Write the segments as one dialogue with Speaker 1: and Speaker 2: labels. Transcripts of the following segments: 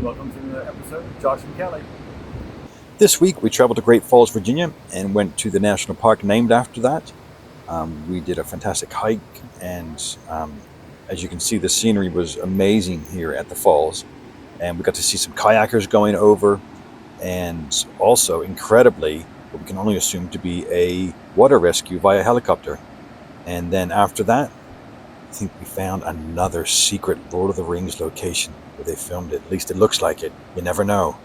Speaker 1: Welcome to another episode of Josh and Kelly.
Speaker 2: This week we traveled to Great Falls, Virginia, and went to the national park named after that. We did a fantastic hike, and as you can see, the scenery was amazing here at the falls. And we got to see some kayakers going over, and also, incredibly, what we can only assume to be a water rescue via helicopter. And then after that, I think we found another secret Lord of the Rings location where they filmed it. At least it looks like it. You never know.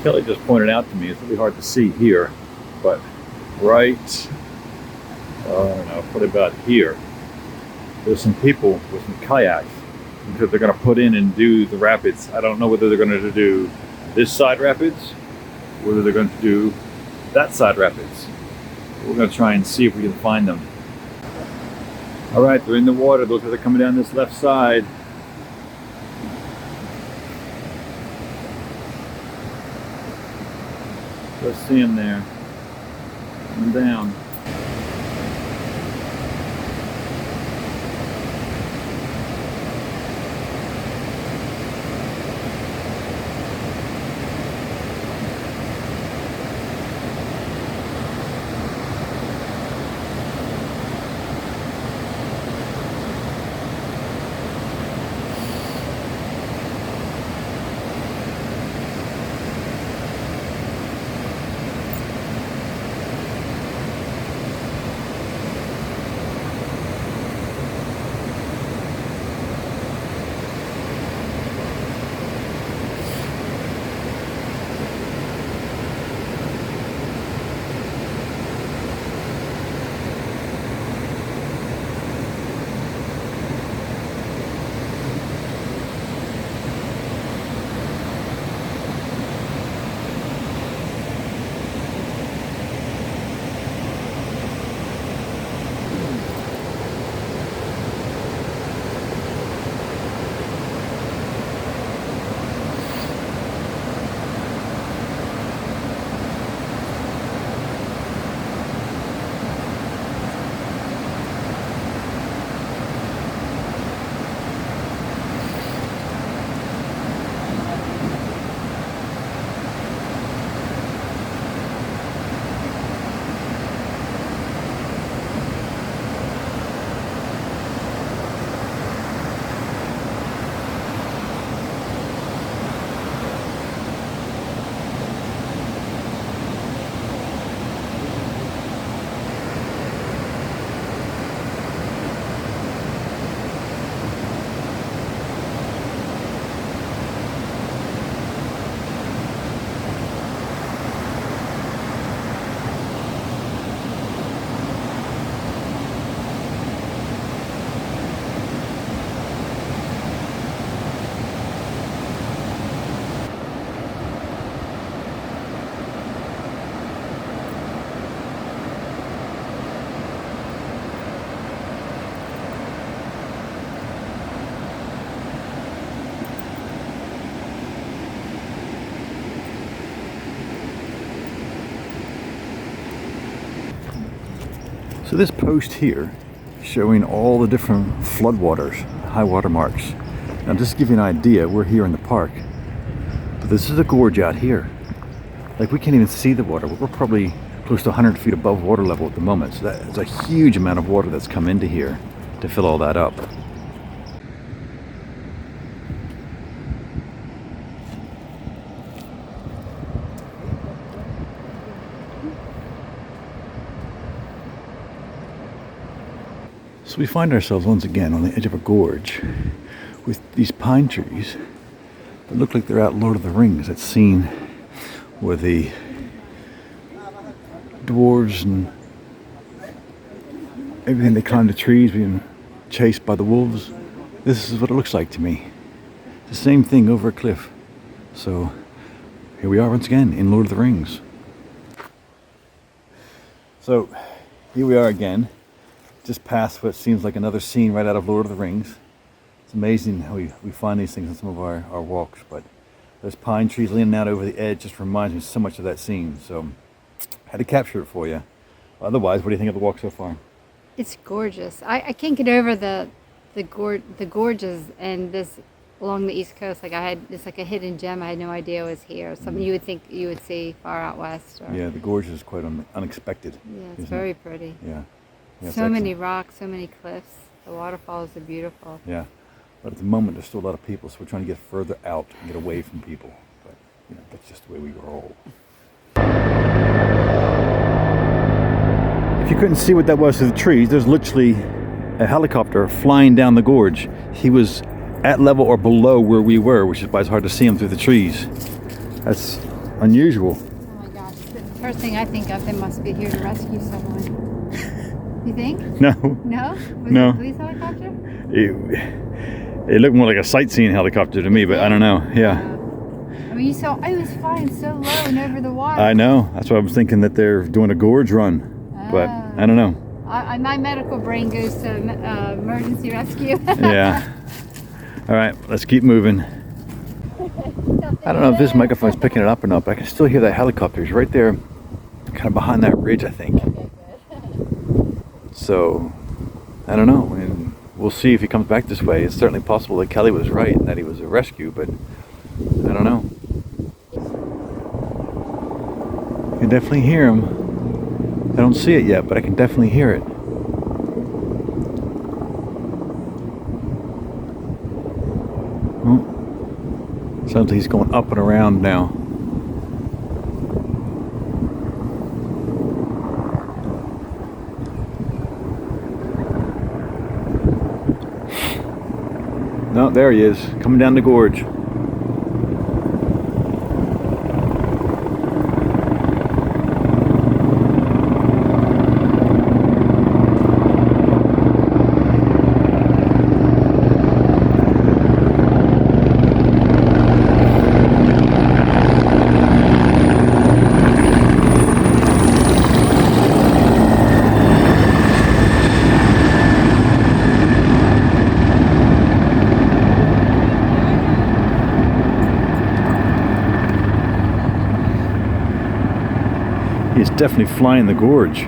Speaker 1: Kelly just pointed out to me, it's really hard to see here, but right, I don't know, what about here? There's some people with some kayaks because they're going to put in and do the rapids. I don't know whether they're going to do this side rapids, or whether they're going to do that side rapids. We're going to try and see if we can find them. All right, they're in the water. Looks like they're coming down this left side. Let's see him there. Coming down.
Speaker 3: So this post here showing all the different floodwaters, high water marks. Now just to give you an idea, we're here in the park, but this is a gorge out here. Like we can't even see the water. We're probably close to 100 feet above water level at the moment. So that's a huge amount of water that's come into here to fill all that up. So we find ourselves once again on the edge of a gorge with these pine trees that look like they're out Lord of the Rings. That scene where the dwarves and everything, they climb the trees being chased by the wolves. This is what it looks like to me. The same thing over a cliff. So here we are once again in Lord of the Rings. So here we are again. just past what seems like another scene right out of Lord of the Rings. It's amazing how we find these things in some of our walks, but those pine trees leaning out over the edge just reminds me so much of that scene. So I had to capture it for you. Otherwise, what do you think of the walk so far?
Speaker 4: It's gorgeous. I can't get over the gorges and this along the East Coast. Like it's like a hidden gem. I had no idea was here. Something you would think you would see far out west. Or,
Speaker 3: Yeah, the gorge is quite unexpected.
Speaker 4: yeah, it's
Speaker 3: isn't
Speaker 4: very
Speaker 3: it?
Speaker 4: pretty.
Speaker 3: Yeah. Yeah, it's
Speaker 4: So many
Speaker 3: excellent.
Speaker 4: rocks, so many cliffs. The waterfalls are beautiful.
Speaker 3: Yeah. But at the moment, there's still a lot of people, so we're trying to get further out and get away from people. But, you know, that's just the way we roll. If you couldn't see what that was through the trees, there's literally a helicopter flying down the gorge. He was at level or below where we were, which is why it's hard to see him through the trees. That's unusual.
Speaker 4: Oh my gosh. The first thing I think of, they must be here to rescue someone. You think?
Speaker 3: No.
Speaker 4: No? Was
Speaker 3: No.
Speaker 4: it a police helicopter?
Speaker 3: It looked more like a sightseeing helicopter to me, but I don't know. Yeah.
Speaker 4: I mean, I was flying so low and over the water.
Speaker 3: I know. That's why I was thinking that they're doing a gorge run. But I don't know.
Speaker 4: My medical brain goes to emergency rescue.
Speaker 3: Yeah. All right, let's keep moving. I don't know if this microphone's picking it up or not, but I can still hear that helicopter. He's right there, kind of behind that ridge, I think. So, I don't know. And we'll see if he comes back this way. It's certainly possible that Kelly was right and that he was a rescue, but I don't know. You can definitely hear him. I don't see it yet, but I can definitely hear it. Oh, sounds like he's going up and around now. No, there he is, coming down the gorge. He's definitely flying the gorge.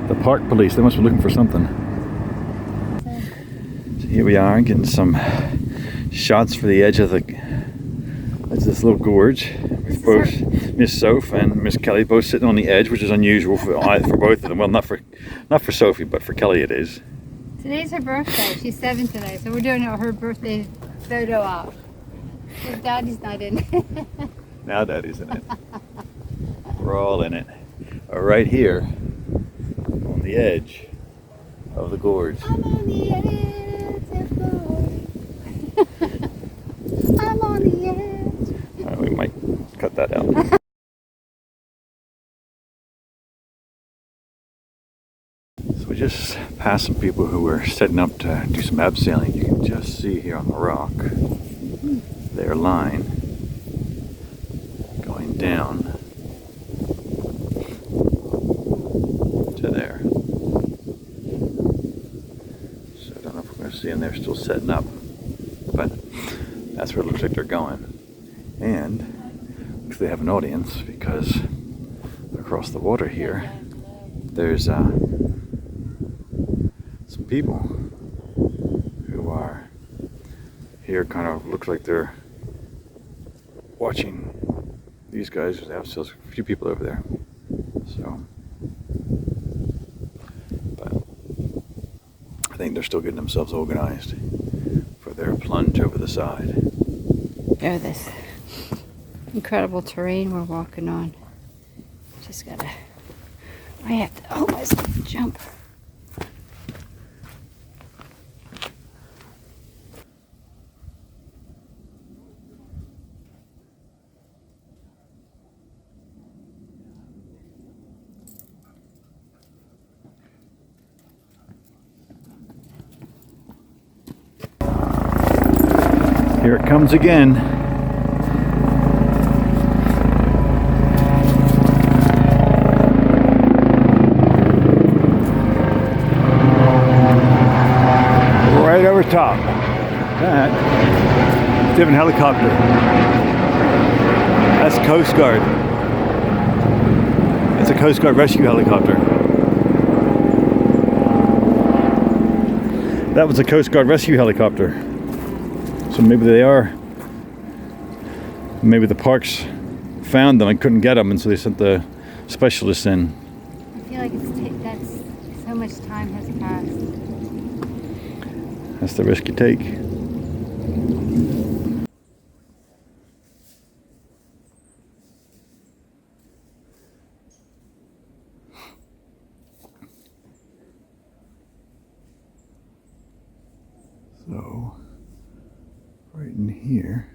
Speaker 3: The park police, they must be looking for something. So here we are, getting some shots for the edge of this little gorge. With both Miss Soph and Miss Kelly both sitting on the edge, which is unusual for both of them. Well, not for Sophie, but for Kelly it is.
Speaker 4: Today's her birthday. She's 7 today, so we're doing her birthday photo op. Because Daddy's not in it.
Speaker 3: Now Daddy's in it. We're all in it. Right here on the edge of the gorge.
Speaker 4: I'm on the edge of the gorge. I'm on the edge.
Speaker 3: All right, we might cut that out. So we just passed some people who were setting up to do some abseiling. You can just see here on the rock their line going down to there. So I don't know if we're going to see them. They're still setting up, but that's where it looks like they're going. And looks like they have an audience because across the water here, there's some people who are here. Kind of looks like they're watching these guys. There's still a few people over there. So, but I think they're still getting themselves organized for their plunge over the side.
Speaker 4: Oh, this incredible terrain we're walking on. Just gotta, I have to hold myself to jump.
Speaker 3: Here it comes again. top. That, different helicopter. That's Coast Guard. It's a Coast Guard rescue helicopter. That was a Coast Guard rescue helicopter. So maybe they are. Maybe the parks found them and couldn't get them, and so they sent the specialists in.
Speaker 4: I feel like that's so much time has passed.
Speaker 3: That's the risk you take. So, right in here,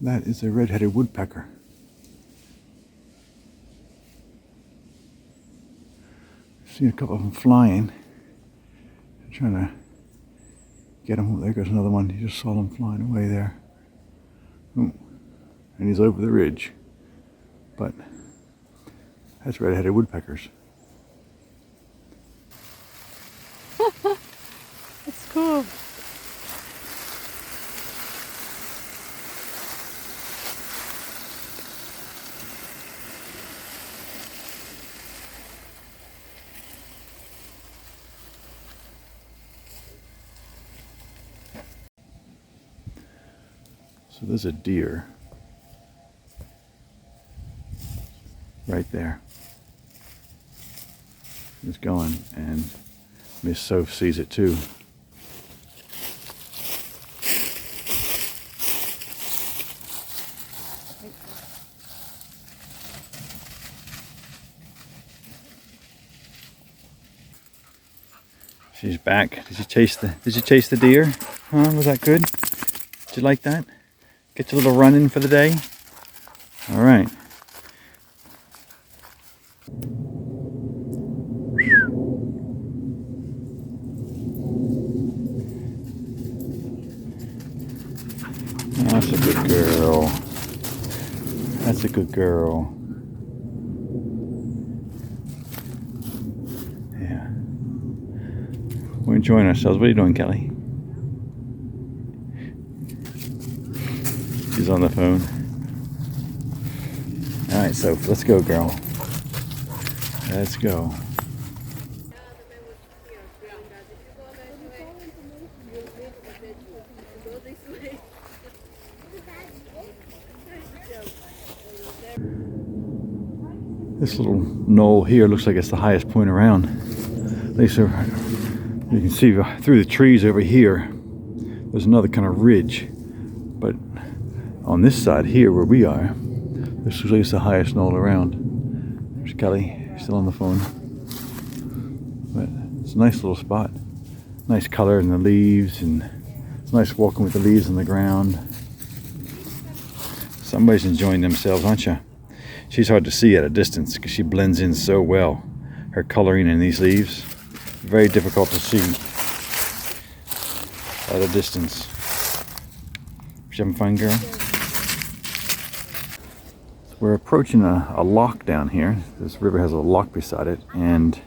Speaker 3: that is a red-headed woodpecker. I've seen a couple of them flying. I'm trying to get them. There goes another one. You just saw them flying away there. Ooh. And he's over the ridge. But that's red-headed woodpeckers.
Speaker 4: It's cool.
Speaker 3: So there's a deer right there. It's going, and Miss Soph sees it too. She's back. Did you chase the deer? Huh? Was that good? Did you like that? Get your little run in for the day? All right. That's a good girl. That's a good girl. Yeah. We're enjoying ourselves. What are you doing, Kelly? She's on the phone. All right, so let's go, girl. Let's go. This little knoll here looks like it's the highest point around. At least you can see through the trees over here. There's another kind of ridge, but on this side here where we are, this looks like it's the highest knoll around. There's Kelly, still on the phone. But it's a nice little spot. Nice color in the leaves, and it's nice walking with the leaves on the ground. Somebody's enjoying themselves, aren't you? She's hard to see at a distance because she blends in so well. Her coloring in these leaves, very difficult to see at a distance. You having fun, girl? We're approaching a lock down here. This river has a lock beside it, and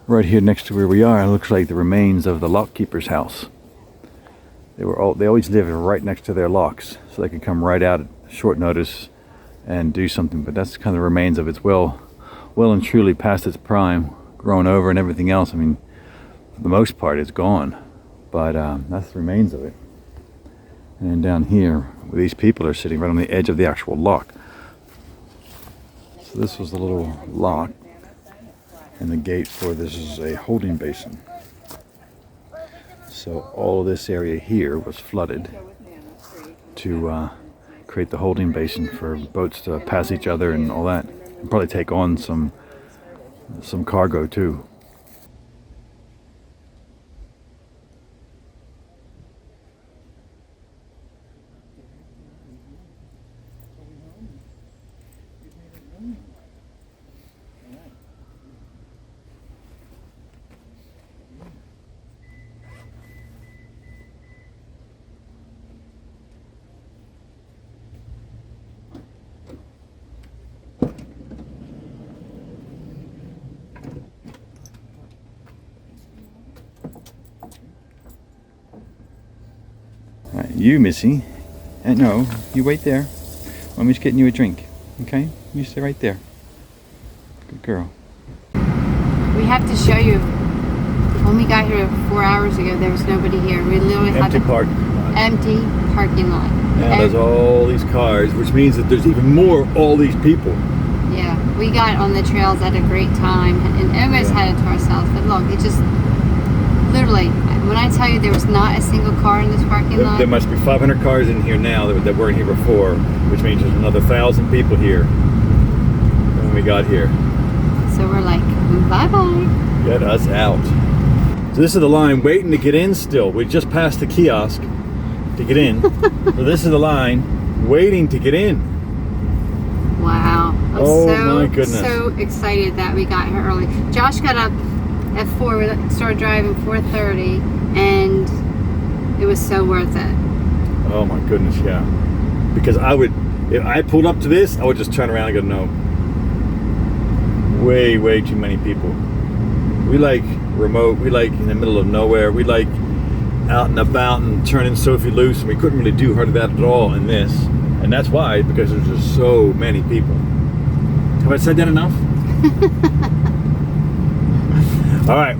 Speaker 3: right here next to where we are, it looks like the remains of the lock keeper's house. They always lived right next to their locks, so they could come right out at short notice and do something. But that's kind of the remains of it. It's well and truly past its prime, grown over and everything else. I mean, for the most part, it's gone, but that's the remains of it. And down here, where these people are sitting right on the edge of the actual lock. So this was the little lock, and the gate for this is a holding basin. So all of this area here was flooded to create the holding basin for boats to pass each other and all that, and probably take on some cargo too. You, Missy. And no, you wait there. Mommy's getting you a drink. Okay? You stay right there. Good girl.
Speaker 4: We have to show you. When we got here 4 hours ago, there was nobody here. We literally had
Speaker 3: Empty
Speaker 4: an
Speaker 3: park.
Speaker 4: empty parking lot.
Speaker 3: Now there's all these cars, which means that there's even more all these people.
Speaker 4: Yeah, we got on the trails at a great time and almost had it to ourselves. But look, it just literally, when I tell you there was not a single car in this parking lot.
Speaker 3: There must be 500 cars in here now that weren't here before, which means there's another 1,000 people here when we got here.
Speaker 4: So we're like, bye-bye.
Speaker 3: Get us out. So this is the line waiting to get in still. We just passed the kiosk to get in. So this is the line waiting to get in.
Speaker 4: Wow. I'm
Speaker 3: Oh my goodness.
Speaker 4: so excited that we got here early. Josh got up at 4, we started driving 4:30, and it was so worth it.
Speaker 3: Oh my goodness, yeah. Because if I pulled up to this, I would just turn around and go, no. Way too many people. We like remote, we like in the middle of nowhere, we like out and about and turning Sophie loose, and we couldn't really do hardly that at all in this. And that's why, because there's just so many people. Have I said that enough? All right,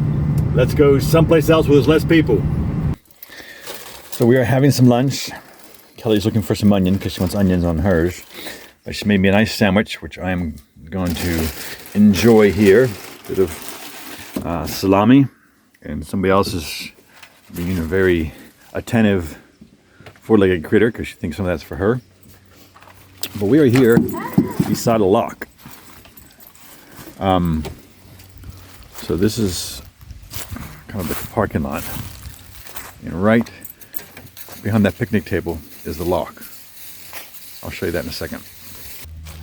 Speaker 3: let's go someplace else where there's less people. So we are having some lunch. Kelly's looking for some onion because she wants onions on hers. But she made me a nice sandwich, which I am going to enjoy here. Bit of salami, and somebody else is being a very attentive four-legged critter because she thinks some of that's for her. But we are here beside a lock. So this is kind of the parking lot, and right behind that picnic table is the lock. I'll show you that in a second.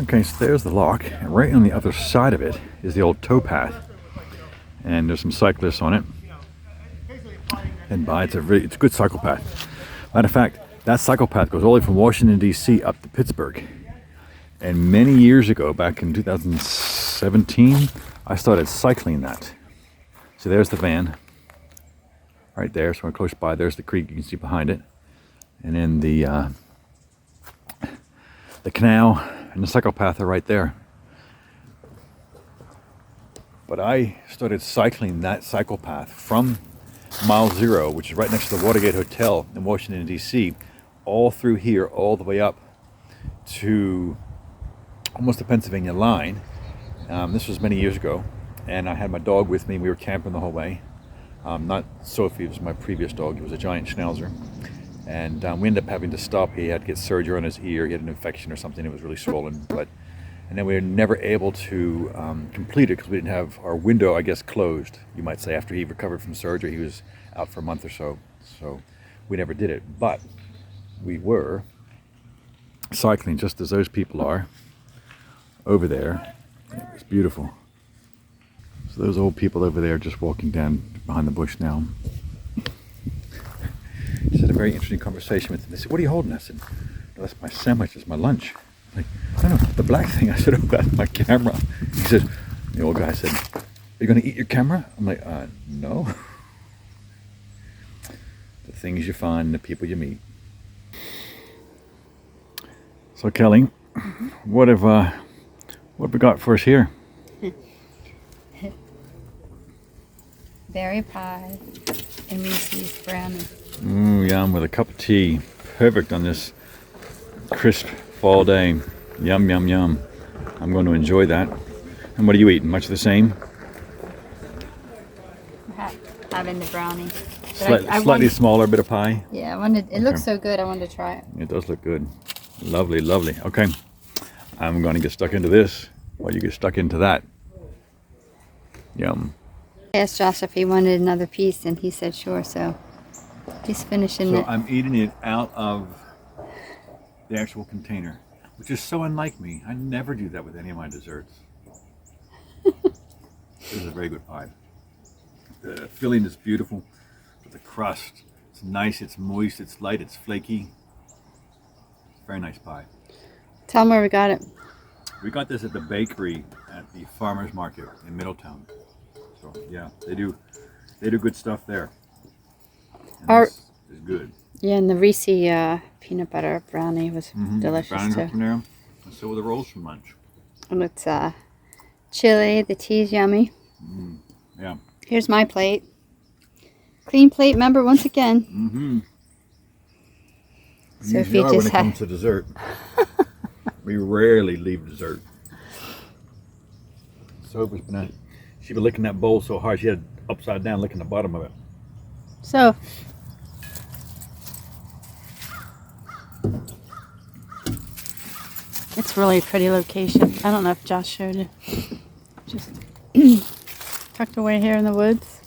Speaker 3: Okay, so there's the lock, and right on the other side of it is the old towpath, and there's some cyclists on it. And it's a good cycle path. Matter of fact, that cycle path goes all the way from Washington D.C. up to Pittsburgh. And many years ago, back in 2017, I started cycling that. So there's the van, right there. So we're close by. There's the creek you can see behind it, and then the canal and the cycle path are right there. But I started cycling that cycle path from Mile Zero, which is right next to the Watergate Hotel in Washington, D.C., all through here, all the way up to almost the Pennsylvania line. This was many years ago, and I had my dog with me. We were camping the whole way. Not Sophie, it was my previous dog. He was a giant schnauzer. And we ended up having to stop. He had to get surgery on his ear. He had an infection or something. It was really swollen. And then we were never able to complete it because we didn't have our window, I guess, closed, you might say. After he recovered from surgery, he was out for a month or so. So we never did it. But we were cycling just as those people are over there. It was beautiful. So those old people over there just walking down behind the bush now. Just had a very interesting conversation with them. They said, "What are you holding?" I said, "No, that's my sandwich, it's my lunch." Like, "No, the black thing." I said, "Oh, that's my camera." He said, the old guy said, "Are you going to eat your camera?" I'm like, no. The things you find, the people you meet. So Kelly, what have we got for us here?
Speaker 4: Berry pie and Reese's brownie.
Speaker 3: Ooh, yum, with a cup of tea. Perfect on this crisp fall day. Yum, yum, yum. I'm going to enjoy that. And what are you eating? Much the same?
Speaker 4: Having the brownie.
Speaker 3: Slightly smaller bit of pie?
Speaker 4: Yeah, I wanted. It looks so good. I wanted to try it.
Speaker 3: It does look good. Lovely, lovely. Okay. I'm going to get stuck into this while you get stuck into that. Yum.
Speaker 4: I asked Josh if he wanted another piece, and he said sure, so he's finishing it.
Speaker 3: So I'm eating it out of the actual container, which is so unlike me. I never do that with any of my desserts. This is a very good pie. The filling is beautiful, but the crust, it's nice, it's moist, it's light, it's flaky. Very nice pie.
Speaker 4: Tell him where we got it.
Speaker 3: We got this at the bakery at the farmer's market in Middletown. So yeah, they do good stuff there. And this is good.
Speaker 4: Yeah, and the Reese peanut butter brownie was delicious
Speaker 3: Brownies
Speaker 4: too.
Speaker 3: from there. And so were the rolls from lunch.
Speaker 4: And it's chili. The tea's yummy.
Speaker 3: Yeah.
Speaker 4: Here's my plate. Clean plate member once again.
Speaker 3: Mm-hmm.
Speaker 4: Sophie
Speaker 3: when
Speaker 4: just
Speaker 3: it comes to dessert. We rarely leave dessert. Sophie's she's been licking that bowl so hard she had it upside down licking the bottom of it.
Speaker 4: So. It's really a pretty location. I don't know if Josh showed it. Just tucked away here in the woods.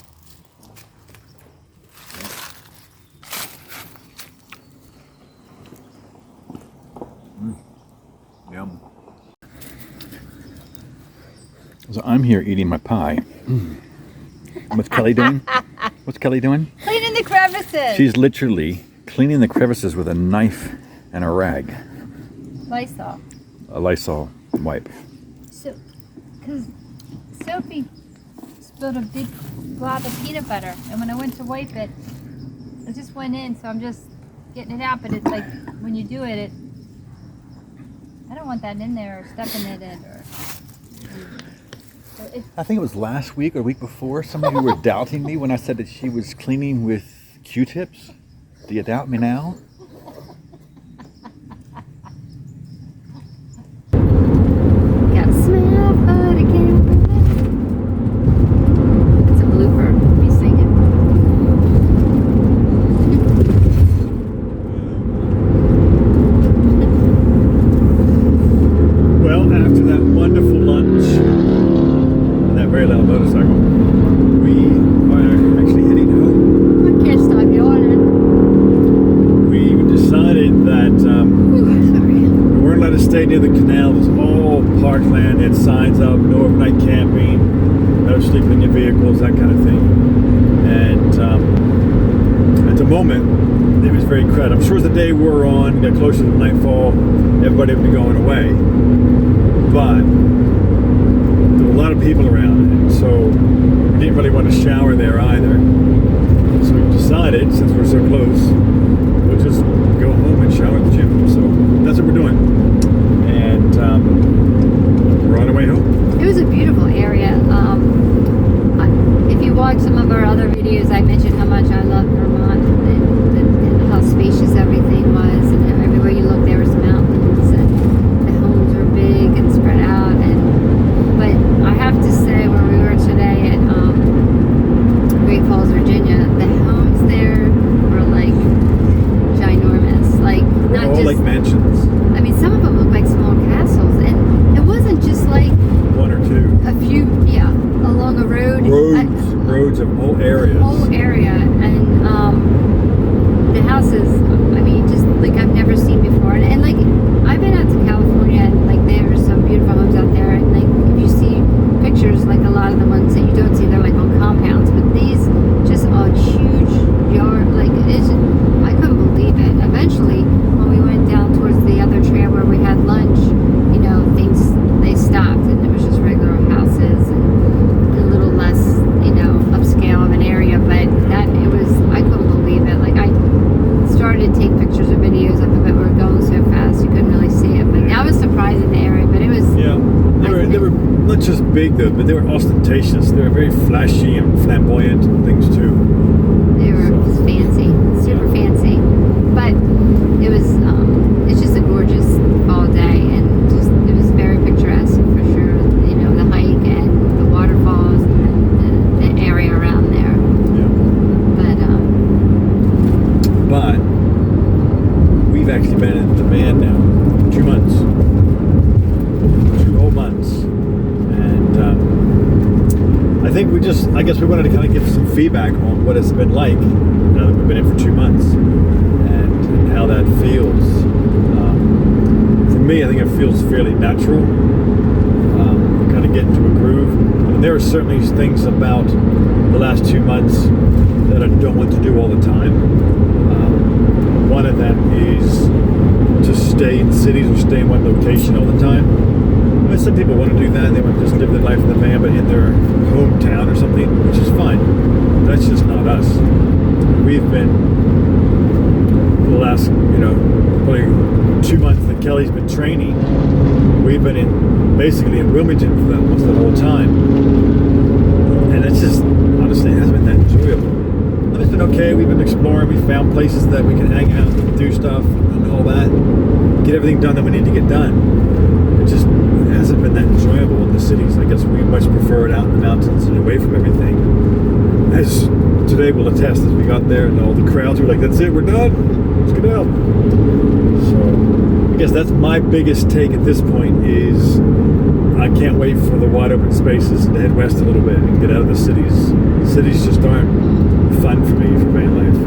Speaker 3: Yum.
Speaker 1: So I'm here eating my pie. What's Kelly doing? What's Kelly doing?
Speaker 4: Cleaning the crevices.
Speaker 1: She's literally cleaning the crevices with a knife and a rag.
Speaker 4: Lysol.
Speaker 1: A Lysol wipe.
Speaker 4: So, because Sophie spilled a big glob of peanut butter, and when I went to wipe it, it just went in. So I'm just getting it out. But it's like when you do it, I don't want that in there or stepping in it or. So
Speaker 1: I think it was last week or week before. Some of you were doubting me when I said that she was cleaning with Q-tips. Do you doubt me now?
Speaker 4: got smell but I can't prevent. It's a blooper. Me singing.
Speaker 3: Well, after that wonderful lunch and that very loud motorcycle, we are actually heading home.
Speaker 4: I can't stop yawning.
Speaker 3: We decided that
Speaker 4: Sorry.
Speaker 3: we weren't allowed to stay near the canal. It was all parkland. It had signs up, no overnight camping, no sleeping in your vehicles, that kind of thing. And at the moment, it was very crowded. I'm sure as the day wore on, got closer to nightfall, everybody would be going away. But there were a lot of people around, and so we didn't really want to shower there either. So we decided, since we're so close, we'll just go home and shower at the gym. So that's what we're doing. And we're on our way home.
Speaker 4: It was a beautiful area. If you watch some of our other videos, I mentioned how much I love Vermont and how spacious everything was, and everywhere you look there was mountains, and the homes were big and spread out. But I have to say, where we were today at Great Falls, Virginia, the homes there were like ginormous, like not
Speaker 3: All
Speaker 4: just
Speaker 3: like mansions,
Speaker 4: I mean, some of them look like small castles, and it wasn't just like
Speaker 3: one or two.
Speaker 4: a few, along a road.
Speaker 3: Roads of whole areas.
Speaker 4: Whole area, and the houses, I mean, just like I've never seen before. And like, I've been out to California, and like there are some beautiful homes out there, and like if you see pictures, like a lot of the ones that you don't see, they're like on compounds, but these just a huge yard, like I couldn't believe it. Eventually, when we went down towards the other trail where we had lunch, things, they stopped, and it was just regular houses and a little less, upscale of an area, but I couldn't believe it. Like, I started to take pictures or videos of it, but we were going so fast you couldn't really see it. But that was surprising, the area, but it was.
Speaker 3: Yeah, they were not just big though, but they were ostentatious. They were very flashy and flamboyant and things too.
Speaker 4: They were just fancy, super fancy. But it was, it's just a gorgeous fall day, and just, it was very picturesque for sure. The hike and the waterfalls and the area around there.
Speaker 3: Yeah. But we've actually been in the van now 2 months. 2 whole months. And I think I guess we wanted to kind of give some feedback on what it's been like now that we've been in for 2 months and how that feels. For me, I think it feels fairly natural. Kind of get into a groove. I mean, there are certainly things about the last 2 months that I don't want to do all the time. One of them is to stay in cities or stay in one location all the time. I mean, some people want to do that. They want to just live their life in the van, but in their hometown or something, which is fine. That's just not us. We've been 2 months that Kelly's been training, we've been basically in Wilmington for almost the whole time. And it's just, honestly, it hasn't been that enjoyable. It's been okay. We've been exploring. We found places that we can hang out and do stuff and all that. Get everything done that we need to get done. It just hasn't been that enjoyable in the cities. I guess we much prefer it out in the mountains and away from everything. As today will attest, as we got there and all the crowds were like, that's it, we're done. Let's get out. So I guess that's my biggest take at this point is I can't wait for the wide open spaces and to head west a little bit and get out of the cities. Cities just aren't fun for me for van life.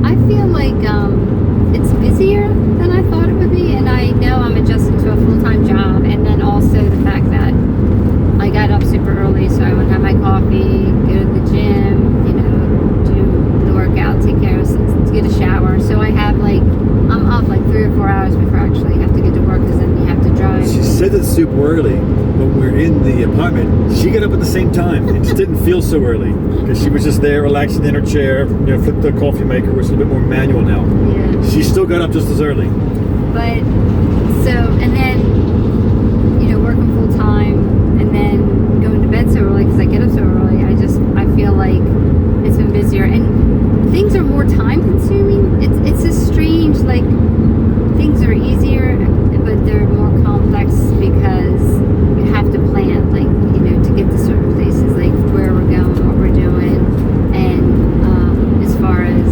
Speaker 4: I feel like it's busier than I thought it would be, and I know I'm adjusting to a full-time job, and then also the fact that I got up super early so I would have my coffee, go to the gym, you know, do the workout, take care of, get a shower. So I have like, I'm up like 3 or 4 hours before I actually have to get to work, because then you have to drive.
Speaker 3: She said it's super early, but we're in the apartment. She got up at the same time. It just didn't feel so early because she was just there relaxing in her chair, you know, flipped the coffee maker, which is a little bit more manual now.
Speaker 4: Yeah.
Speaker 3: She still got up just as early.
Speaker 4: But so, and then, you know, working full time and then going to bed so early because I get up so early, I feel like it's been busier and things are more time consuming. It's a strange, like, things are easier, but they're more complex because you have to plan, like, you know, to get to certain places, like where we're going, what we're doing, and as far as,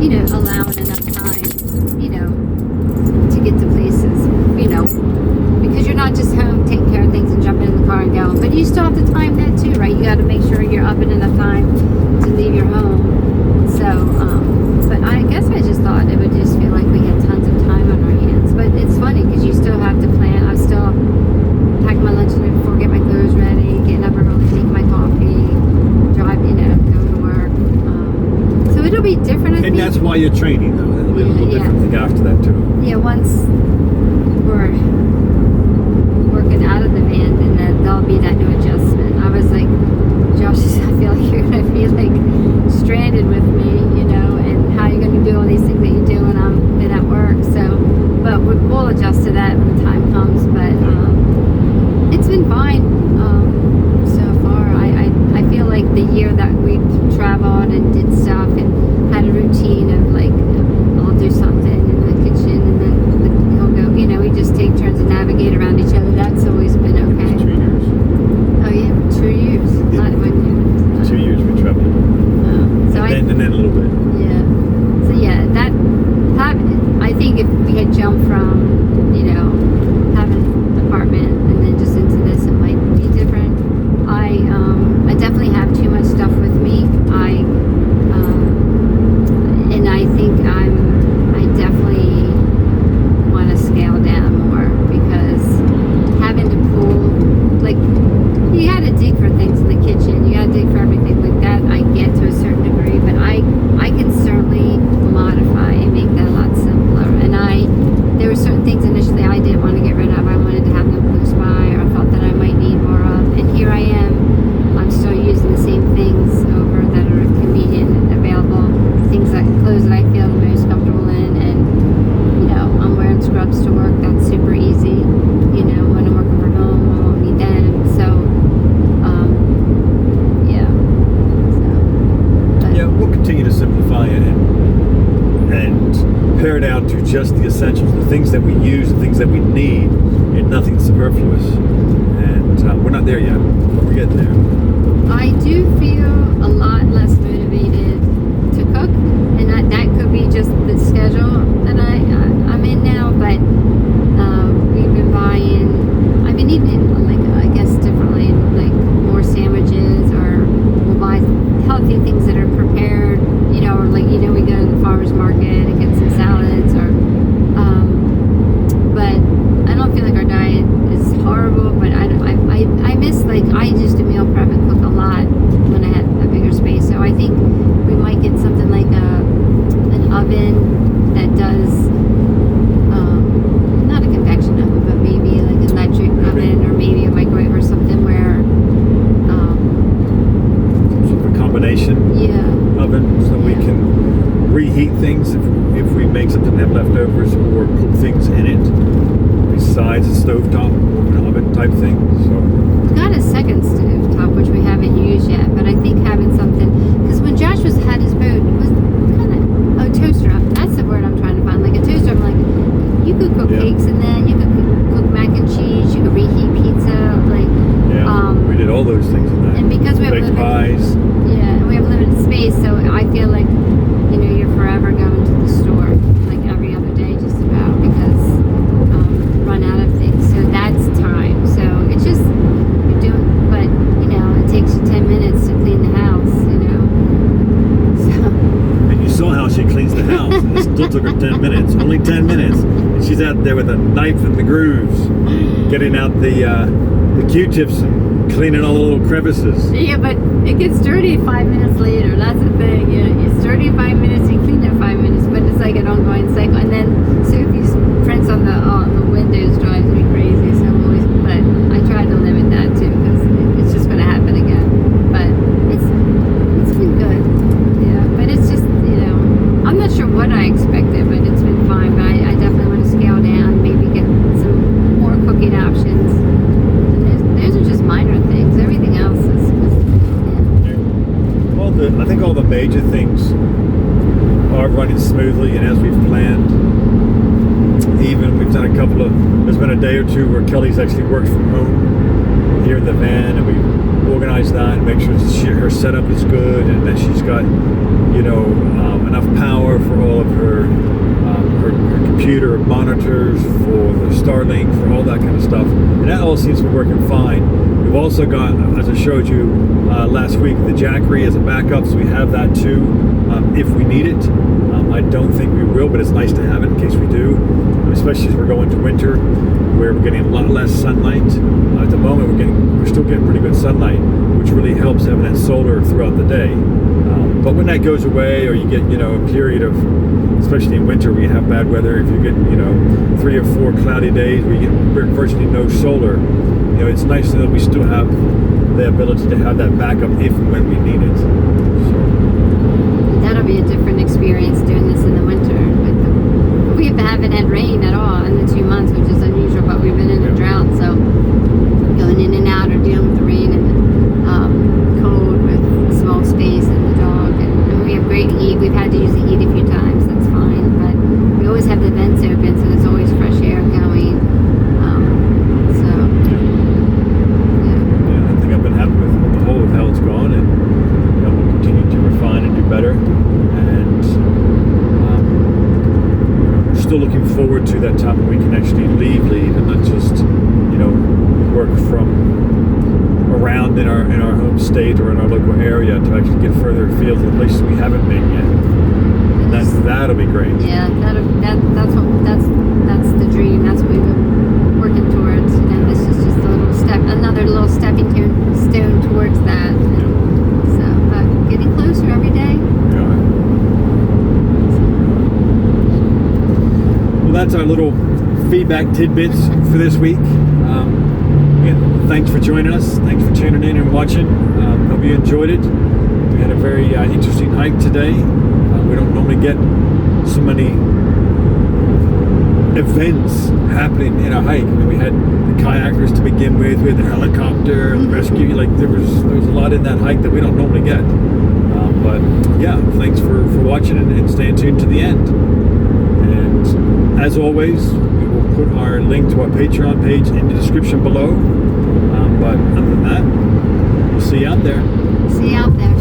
Speaker 4: you know, allowing enough time, you know, to get to places, you know, because you're not just home taking care of things and jumping in the car and going, but you still have to time that too, right? You got to make sure you're up in enough time to leave your home. So, but I guess I just thought it would just feel like we had tons of time on our hands. But it's funny because you still have to plan. I still pack my lunch the night before, get my clothes ready, getting up early, make my coffee, drive, you know, go to work. So it'll be different, I think.
Speaker 3: And that's why you're training, though. It'll be a little different thing after that, too.
Speaker 4: Yeah, once we're working out of the van, then there'll be that new adjustment. I was like, Josh, I feel like you're going to be like stranded with me, you know, and how you're going to do all these things that you do when I'm been at work. So, but we'll adjust to that when the time comes. But it's been fine so far. I feel like the year that we traveled and did stuff and had a routine of like, I'll do something in the kitchen and then he'll go, you know, we just take turns and navigate around each other. That's always been okay.
Speaker 3: 2 years.
Speaker 4: Oh yeah, 2 years.
Speaker 3: Yeah.
Speaker 4: Not 1 year.
Speaker 3: 2 years we traveled.
Speaker 4: So
Speaker 3: And then a little bit.
Speaker 4: yeah. So yeah, that I think if we had jumped from, you know, having an apartment and then just into this, it might be different. I definitely have too much stuff with me. And I think I definitely want to scale down more because having to pull, like, you got to dig for things in the kitchen, you got to dig for everything like that. I get to a certain degree, but I can certainly modify and make that a lot simpler. And there were certain things initially I didn't want to get rid of. I wanted to have them close by, or I thought that I might need more of. And here I am. I'm still using the same things over that are convenient and available. Things that clothes that I feel the most comfortable in, and you know, I'm wearing scrubs to work. That's super easy. You know, when I'm working from home, I won't need them. So, yeah. So, but,
Speaker 3: Yeah, we'll continue to simplify it and pare it down to just the essentials, the things that we use, the things that we need, and nothing superfluous. And we're not there yet, but we're getting there.
Speaker 4: I do feel a lot less motivated to cook, and that could be just the schedule that I'm in now. But we've been I've been eating, like, I guess differently, like more sandwiches, or we'll buy healthy things that are prepared, you know, or like, you know, we go to the farmer's market and get some salads, or but I don't feel like our diet is horrible, but I miss, like, I used to meal prep and cook a lot when I had a bigger space. So I think we might get something like an oven that does not a convection oven, but maybe like an electric oven, or maybe a microwave or something where
Speaker 3: Sort of a combination
Speaker 4: yeah.
Speaker 3: oven, so we can reheat things if we make something and have leftovers, or cook things in it besides a stovetop or an oven type thing. So
Speaker 4: We've got a second stove top, which we haven't used yet, but I think having something, because when Josh had his boat, it was kind of, toaster oven. That's the word I'm trying to find. Like a toaster oven, like you could cook cakes in that, you could cook mac and cheese, you could reheat pizza, like.
Speaker 3: we did all those things in that.
Speaker 4: And because we have
Speaker 3: baked pies.
Speaker 4: and we have limited space, so I feel like, you're forever going to the store, like every other day, just about, because run out of things. So that's time. So it's just you're doing, but it takes you 10 minutes to clean the house, So.
Speaker 3: And you saw how she cleans the house, and it still took her 10 minutes. Only 10 minutes. And she's out there with a knife in the grooves, getting out the Q-tips and cleaning all the little crevices.
Speaker 4: Yeah, but it gets dirty 5 minutes later. That's the thing. It's dirty in 5 minutes, you clean it in 5 minutes, but it's like an ongoing cycle. And then Sophie's prints on the windows drives me crazy. So but I try to limit that too, because it's just going to happen again. But it's been good. Yeah, but it's just I'm not sure what I expected, but it's been fine. But I definitely want to scale down, maybe get some more cooking options. Those are just minor things. Everything else is
Speaker 3: I think all the major things are running smoothly and as we've planned. Even we've done there's been a day or two where Kelly's actually worked from home here in the van, and we organized that and make sure her setup is good and that she's got enough power for all of her computer monitors, for the Starlink, for all that kind of stuff, and that all seems to be working fine. We've also got, as I showed you last week, the Jackery as a backup, so we have that too if we need it. I don't think we will, but it's nice to have it in case we do, especially as we're going to winter where we're getting a lot less sunlight. At the moment we're still getting pretty good sunlight, which really helps having that solar throughout the day. But when that goes away, or you get a period of, especially in winter where you have bad weather, if you get 3 or 4 cloudy days where you get virtually no solar, it's nice that we still have the ability to have that backup if and when we need it. So
Speaker 4: that'll be a different experience doing this in the winter. We haven't had rain at all in the 2 months, which is unusual, but we've been in a drought, so going in and out or dealing with the rain and cold with small space and the dog, and we have great heat. We've had to use the heat a few times, that's fine, but we always have the vents open, so there's always fresh air going.
Speaker 3: I think I've been happy with the whole of how it's gone, and we'll continue to refine and do better, and still looking forward to that time when we can actually leave and not just work from around in our home state or in our local area, to actually get further afield to the places we haven't been yet. And that'll be great.
Speaker 4: Yeah, that's the dream. That's what we've been working towards. And this is just another little stepping stone towards that. So, but getting closer every day.
Speaker 3: Well, that's our little feedback tidbits for this week. Again, thanks for joining us. Thanks for tuning in and watching. Hope you enjoyed it. We had a very interesting hike today. We don't normally get so many events happening in a hike. I mean, we had the kayakers to begin with, we had the helicopter, the rescue. Like there was a lot in that hike that we don't normally get. But yeah, thanks for watching and staying tuned to the end. And as always, we will put our link to our Patreon page in the description below. But other than that, we'll see you out there.
Speaker 4: See you out there.